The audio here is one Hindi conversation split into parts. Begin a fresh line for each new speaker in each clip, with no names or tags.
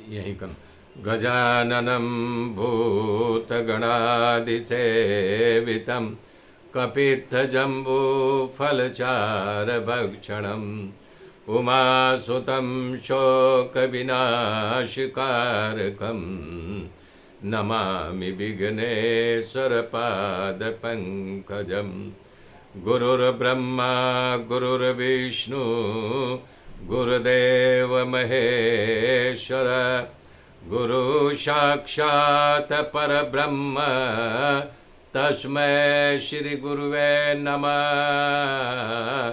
यही कर। गजाननं भूतगणादिसेवितं कपित्थजम्बूफलचारभक्षणम् उमासुतं शोकविनाशकारकं नमामि विघ्नेश्वरपादपङ्कजं। गुरुर्ब्रह्मा गुरुर्विष्णु गुरुदेव महेश्वर गुरु साक्षात् परब्रह्म तस्मै श्री गुरुवे नमः।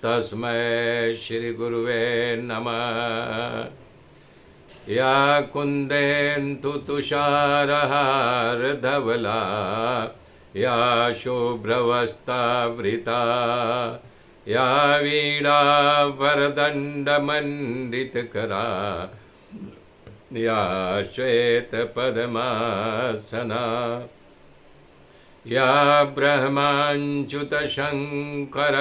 तस्मै श्री गुरुवे नमः। या कुन्देन्दु तुषारहारधवला या शुभ्रवस्त्रावृता या वीणा वरदण्डमण्डितकरा या श्वेतपद्मासना या ब्रह्माच्युतशङ्कर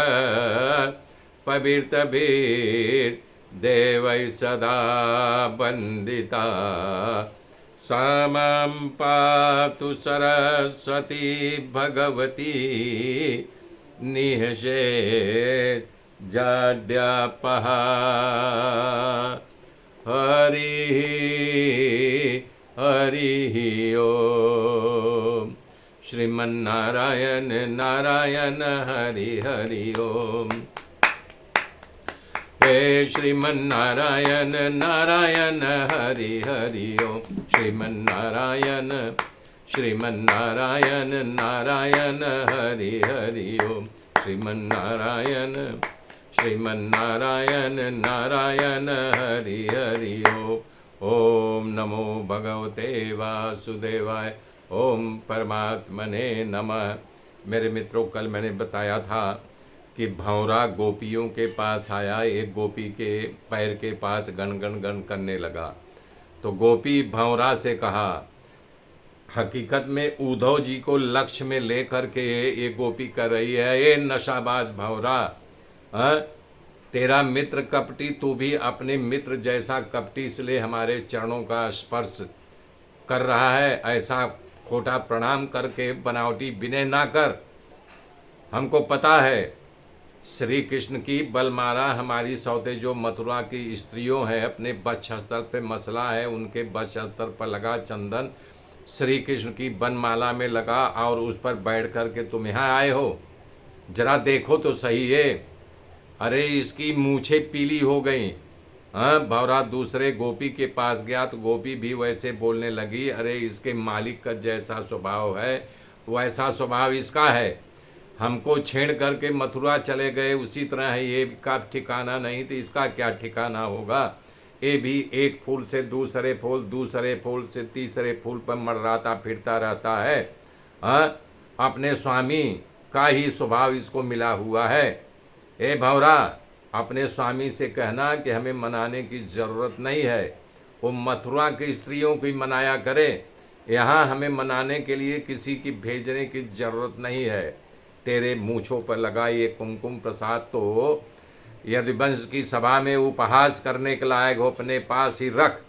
पवित्रभिर्देवैः सदा वन्दिता सा मां पातु सरस्वती भगवती निःशेषजाड्यापहा। हरि हरि ओम। श्रीमन्नारायण नारायण हरि हरि ओम। हे श्रीमन्नारायण नारायण हरि हरि ओम। श्रीमन्नारायण श्रीमन्नारायण नारायण हरि हरि ओम। श्रीमन्नारायण श्रीमन्नारायण नारायण हरि हरि ओम। ओम नमो भगवते वासुदेवाय। ओम परमात्मने नमः। मेरे मित्रों, कल मैंने बताया था कि भंवरा गोपियों के पास आया, एक गोपी के पैर के पास गण गण गण करने लगा। तो गोपी भंवरा से कहा, हकीकत में उद्धव जी को लक्ष्य में लेकर के ये गोपी कर रही है, ये नशाबाज भंवरा, तेरा मित्र कपटी, तू भी अपने मित्र जैसा कपटी, इसलिए हमारे चरणों का स्पर्श कर रहा है। ऐसा खोटा प्रणाम करके बनावटी विनय ना कर। हमको पता है श्री कृष्ण की बलमाला हमारी सौते जो मथुरा की स्त्रियों हैं, अपने वक्षस्तर पे मसला है, उनके वक्षस्तर पर लगा चंदन श्री कृष्ण की बनमाला में लगा और उस पर बैठ कर के तुम यहाँ आए हो। जरा देखो तो सही है। अरे इसकी मूछें पीली हो गई। हाँ, भंवरा दूसरे गोपी के पास गया तो गोपी भी वैसे बोलने लगी, अरे इसके मालिक का जैसा स्वभाव है वैसा स्वभाव इसका है। हमको छेड़ करके मथुरा चले गए, उसी तरह है ये का ठिकाना नहीं तो इसका क्या ठिकाना होगा। ये भी एक फूल से दूसरे फूल, दूसरे फूल से तीसरे फूल पर मंडराता फिरता रहता है। हाँ, अपने स्वामी का ही स्वभाव इसको मिला हुआ है। ए भंवरा, अपने स्वामी से कहना कि हमें मनाने की ज़रूरत नहीं है, वो मथुरा की स्त्रियों की मनाया करे, यहाँ हमें मनाने के लिए किसी की भेजने की ज़रूरत नहीं है। तेरे मूँछों पर लगा ये कुमकुम प्रसाद तो यदुवंश की सभा में उपहास करने के लायक हो, अपने पास ही रख।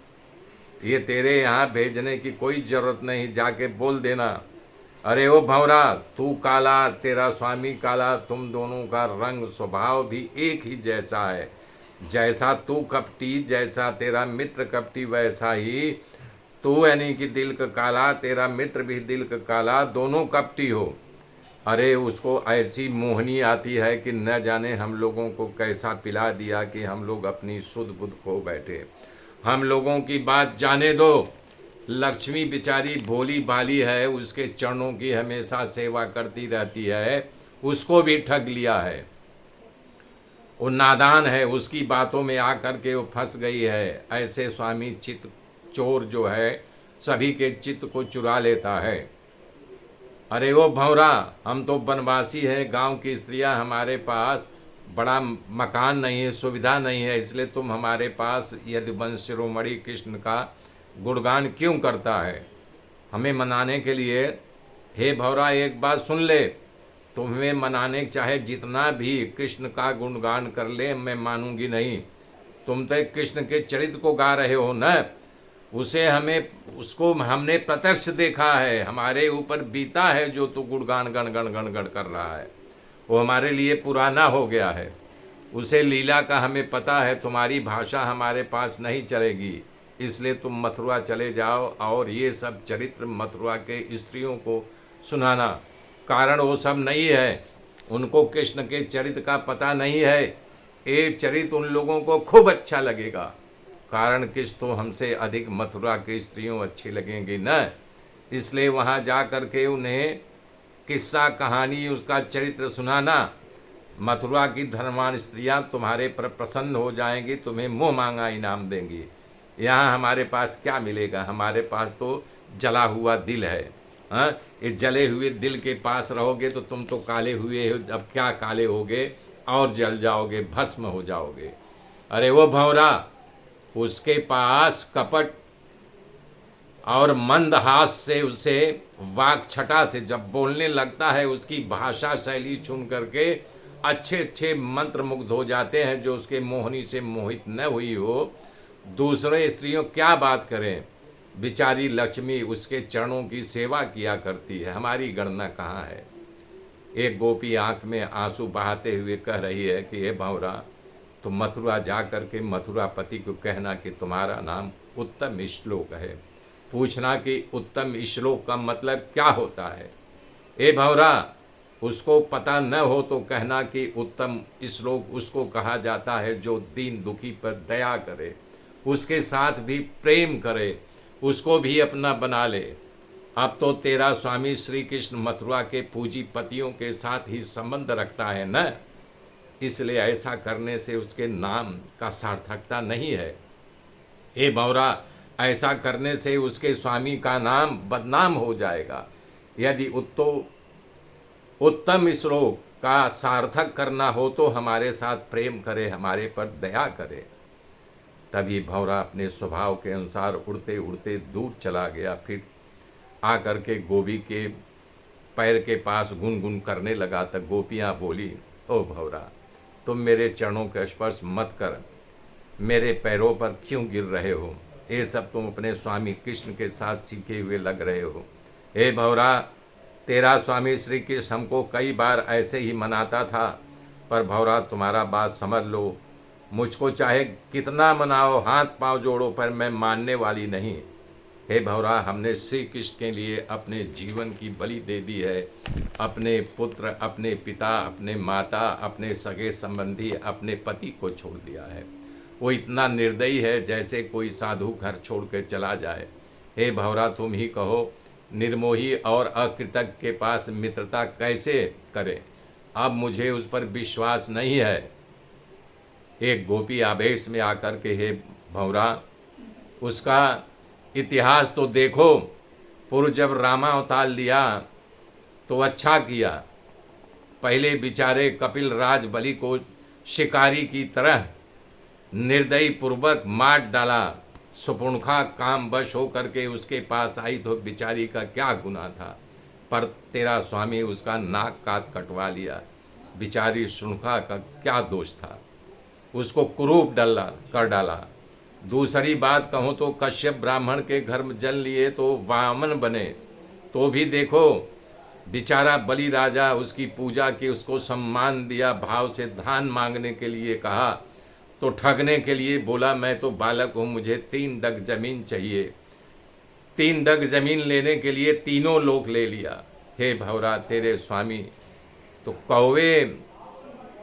ये तेरे यहाँ भेजने की कोई ज़रूरत नहीं, जाके बोल देना। अरे ओ भंवरा, तू काला, तेरा स्वामी काला, तुम दोनों का रंग स्वभाव भी एक ही जैसा है। जैसा तू कपटी, जैसा तेरा मित्र कपटी, वैसा ही तू यानी कि दिल का काला, तेरा मित्र भी दिल का काला, दोनों कपटी हो। अरे उसको ऐसी मोहनी आती है कि न जाने हम लोगों को कैसा पिला दिया कि हम लोग अपनी सुध बुध खो बैठे। हम लोगों की बात जाने दो। लक्ष्मी बेचारी भोली भाली है, उसके चरणों की हमेशा सेवा करती रहती है, उसको भी ठग लिया है। वो नादान है, उसकी बातों में आकर के वो फंस गई है। ऐसे स्वामी चित्त चोर जो है सभी के चित्त को चुरा लेता है। अरे वो भंवरा, हम तो वनवासी हैं, गांव की स्त्रियां, हमारे पास बड़ा मकान नहीं है, सुविधा नहीं है, इसलिए तुम हमारे पास यदुवंश शिरोमणि कृष्ण का गुणगान क्यों करता है हमें मनाने के लिए। हे भंवरा, एक बात सुन ले, तुम्हें मनाने चाहे जितना भी कृष्ण का गुणगान कर ले, मैं मानूंगी नहीं। तुम तो कृष्ण के चरित्र को गा रहे हो न, उसे हमें उसको हमने प्रत्यक्ष देखा है, हमारे ऊपर बीता है जो तू गुणगान गण गण गण गण कर रहा है, वो हमारे लिए पुराना हो गया है। उसे लीला का हमें पता है, तुम्हारी भाषा हमारे पास नहीं चलेगी, इसलिए तुम मथुरा चले जाओ और ये सब चरित्र मथुरा के स्त्रियों को सुनाना। कारण वो सब नहीं है, उनको कृष्ण के चरित्र का पता नहीं है। ये चरित्र उन लोगों को खूब अच्छा लगेगा, कारण किस तो हमसे अधिक मथुरा की स्त्रियों अच्छी लगेंगी न, इसलिए वहाँ जा कर के उन्हें किस्सा कहानी उसका चरित्र सुनाना। मथुरा की धर्मवान स्त्रियां तुम्हारे पर प्रसन्न हो जाएंगी, तुम्हें मुँह मांगा इनाम देंगी। यहाँ हमारे पास क्या मिलेगा, हमारे पास तो जला हुआ दिल है। हाँ, इस जले हुए दिल के पास रहोगे तो तुम तो काले हुए हो, अब क्या काले होगे और जल जाओगे, भस्म हो जाओगे। अरे वो भंवरा, उसके पास कपट और मंदहास से, उसे वाक छटा से जब बोलने लगता है, उसकी भाषा शैली सुन करके अच्छे अच्छे मंत्र मुग्ध हो जाते हैं जो उसके मोहनी से मोहित न हुई हो। दूसरे स्त्रियों क्या बात करें, बिचारी लक्ष्मी उसके चरणों की सेवा किया करती है, हमारी गणना कहाँ है। एक गोपी आंख में आंसू बहाते हुए कह रही है कि हे भंवरा, तो मथुरा जा कर के मथुरापति को कहना कि तुम्हारा नाम उत्तम श्लोक है, पूछना कि उत्तम श्लोक का मतलब क्या होता है। हे भंवरा, उसको पता न हो तो कहना कि उत्तम श्लोक उसको कहा जाता है जो दीन दुखी पर दया करे, उसके साथ भी प्रेम करे, उसको भी अपना बना ले। अब तो तेरा स्वामी श्री कृष्ण मथुरा के पूंजीपतियों के साथ ही संबंध रखता है न, इसलिए ऐसा करने से उसके नाम का सार्थकता नहीं है। हे भंवरा, ऐसा करने से उसके स्वामी का नाम बदनाम हो जाएगा। यदि उत्तम श्लोक का सार्थक करना हो तो हमारे साथ प्रेम करे, हमारे पर दया करे। तभी भंवरा अपने स्वभाव के अनुसार उड़ते उड़ते दूर चला गया। फिर आकर के गोपी के पैर के पास गुनगुन करने लगा। तक गोपियाँ बोली, ओ भंवरा, तुम मेरे चरणों का स्पर्श मत कर, मेरे पैरों पर क्यों गिर रहे हो, ये सब तुम अपने स्वामी कृष्ण के साथ सीखे हुए लग रहे हो। हे भंवरा, तेरा स्वामी श्री कृष्ण हमको कई बार ऐसे ही मनाता था, पर भंवरा तुम्हारा बात समझ लो, मुझको चाहे कितना मनाओ, हाथ पांव जोड़ो, पर मैं मानने वाली नहीं। हे भंवरा, हमने श्री कृष्ण के लिए अपने जीवन की बलि दे दी है, अपने पुत्र, अपने पिता, अपने माता, अपने सगे संबंधी, अपने पति को छोड़ दिया है। वो इतना निर्दयी है जैसे कोई साधु घर छोड़ कर चला जाए। हे भंवरा, तुम ही कहो, निर्मोही और अकृतज्ञ के पास मित्रता कैसे करें, अब मुझे उस पर विश्वास नहीं है। एक गोपी आवेश में आकर के, हे भंवरा, उसका इतिहास तो देखो, पूर्व जब रामा अवतार लिया तो अच्छा किया, पहले बेचारे कपिल राज बलि को शिकारी की तरह निर्दयी पूर्वक मार डाला। सुपुणखा काम बश हो करके उसके पास आई तो बिचारी का क्या गुनाह था, पर तेरा स्वामी उसका नाक काट कटवा लिया। बिचारी सुनखा का क्या दोष था, उसको कुरूप कर डाला। दूसरी बात कहूँ तो कश्यप ब्राह्मण के घर में जन्म लिए तो वामन बने, तो भी देखो बेचारा बलि राजा उसकी पूजा की, उसको सम्मान दिया, भाव से दान मांगने के लिए कहा तो ठगने के लिए बोला मैं तो बालक हूँ, मुझे 3 डग जमीन चाहिए। 3 डग जमीन लेने के लिए तीनों लोक ले लिया। हे भंवरा, तेरे स्वामी तो कौवे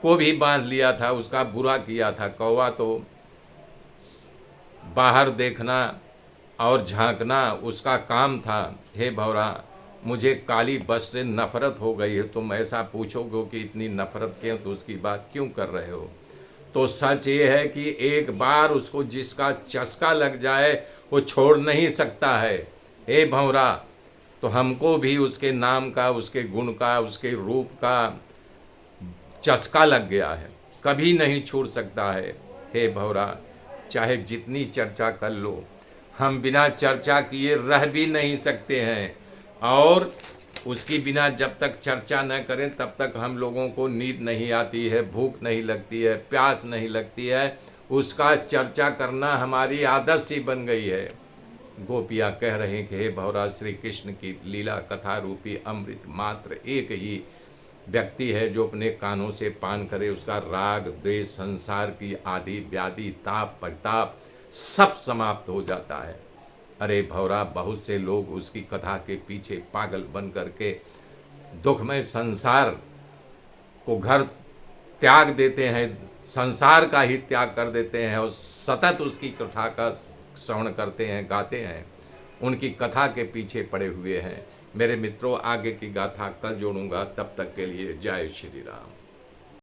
को भी बांध लिया था, उसका बुरा किया था। कौवा तो बाहर देखना और झांकना उसका काम था। हे भंवरा, मुझे काली बस से नफरत हो गई है। तुम ऐसा पूछोगे कि इतनी नफरत क्यों, तो उसकी बात क्यों कर रहे हो। तो सच ये है कि एक बार उसको जिसका चस्का लग जाए वो छोड़ नहीं सकता है। हे भंवरा, तो हमको भी उसके नाम का, उसके गुण का, उसके रूप का चस्का लग गया है, कभी नहीं छूट सकता है। हे भंवरा, चाहे जितनी चर्चा कर लो, हम बिना चर्चा किए रह भी नहीं सकते हैं, और उसकी बिना जब तक चर्चा न करें तब तक हम लोगों को नींद नहीं आती है, भूख नहीं लगती है, प्यास नहीं लगती है। उसका चर्चा करना हमारी आदत सी बन गई है। गोपियाँ कह रहे हैं कि हे भौरा, श्री कृष्ण की लीला कथा रूपी अमृत मात्र एक ही व्यक्ति है जो अपने कानों से पान करे, उसका राग द्वेष संसार की आदि व्याधि ताप प्रताप सब समाप्त हो जाता है। अरे भौरा, बहुत से लोग उसकी कथा के पीछे पागल बन करके दुखमय संसार को घर त्याग देते हैं, संसार का ही त्याग कर देते हैं और सतत उसकी कथा का श्रवण करते हैं, गाते हैं, उनकी कथा के पीछे पड़े हुए हैं। मेरे मित्रों, आगे की गाथा कल जोड़ूंगा, तब तक के लिए जय श्री राम।